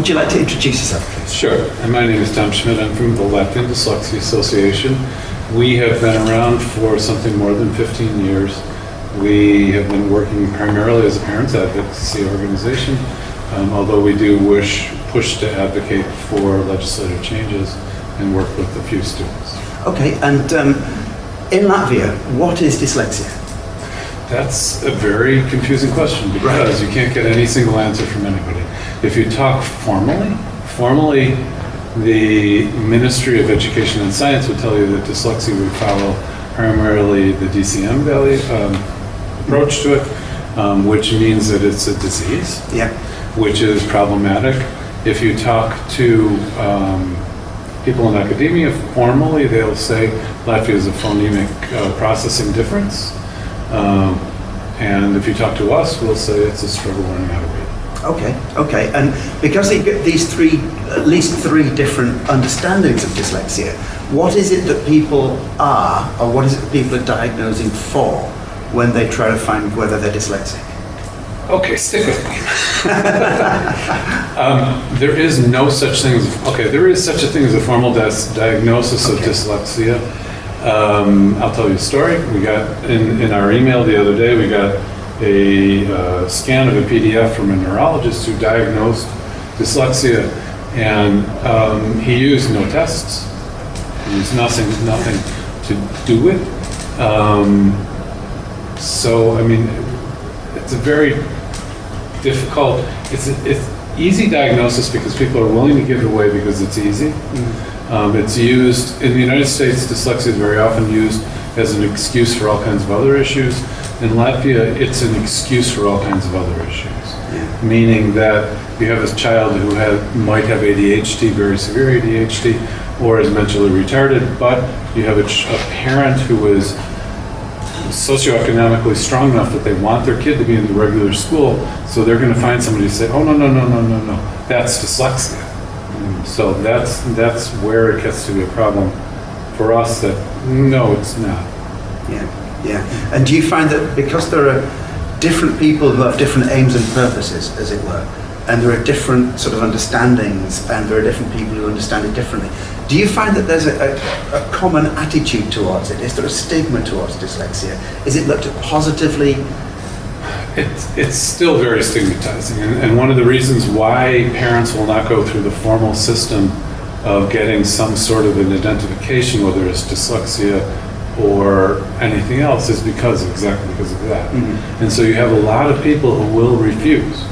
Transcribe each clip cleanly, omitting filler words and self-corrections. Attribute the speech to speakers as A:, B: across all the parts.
A: would you like to introduce yourself, please?
B: Sure. And my name is Tom Schmidt. I'm from the Latvian Dyslexia Association. We have been around for something more than 15 years. We have been working primarily as a parents advocacy organization, although we do push to advocate for legislative changes and work with a few students.
A: Okay, and in Latvia, what is dyslexia?
B: That's a very confusing question because you can't get any single answer from anybody. If you talk formally, the Ministry of Education and Science would tell you that dyslexia would follow primarily the DCM value approach to it, which means that it's a disease, which is problematic. If you talk to people in academia, formally they'll say Latvia is a phonemic processing difference. And if you talk to us, we'll say it's a struggle learning how to read.
A: Okay. And because you get these at least three different understandings of dyslexia, what is it that people are, or what is it that people are diagnosing for when they try to find whether they're dyslexic?
B: Okay, stick with me. There is no such thing as, there is such a thing as a formal diagnosis of dyslexia. I'll tell you a story. We got, in our email the other day, we got a scan of a PDF from a neurologist who diagnosed dyslexia, and he used no tests. He used nothing to do with. So, I mean, it's a very difficult, it's easy diagnosis because people are willing to give it away because it's easy. It's used, in the United States, dyslexia is very often used as an excuse for all kinds of other issues. In Latvia, it's an excuse for all kinds of other issues. Meaning that you have a child who might have ADHD, very severe ADHD, or is mentally retarded, but you have a parent who is socioeconomically strong enough that they want their kid to be in the regular school, so they're going to find somebody to say, oh, no, that's dyslexia. So that's where it gets to be a problem for us that, no, it's not.
A: Yeah. And do you find that because there are different people who have different aims and purposes, as it were, and there are different sort of understandings, and there are different people who understand it differently, do you find that there's a common attitude towards it? Is there a stigma towards dyslexia? Is it looked at positively?
B: It's still very stigmatizing, and one of the reasons why parents will not go through the formal system of getting some sort of an identification, whether it's dyslexia or anything else, is exactly because of that. And so you have a lot of people who will refuse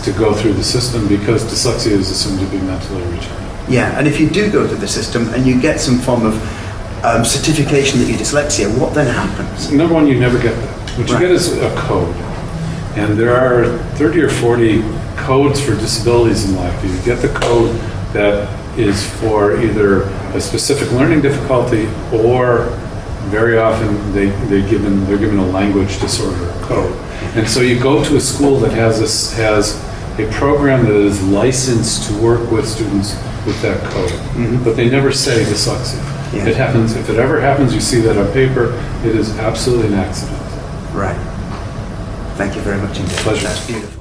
B: to go through the system because dyslexia is assumed to be mentally retarded.
A: Yeah, and if you do go through the system and you get some form of certification that you're dyslexia, what then happens?
B: Number one, you never get that. What you get is a code. And there are 30 or 40 codes for disabilities in Latvia. You get the code that is for either a specific learning difficulty, or very often they're given a language disorder code. And so you go to a school that has a program that is licensed to work with students with that code, but they never say dyslexia. It happens, if it ever happens, you see that on paper, it is absolutely an accident.
A: Right. Thank you very much indeed.
B: Pleasure.
A: That's beautiful.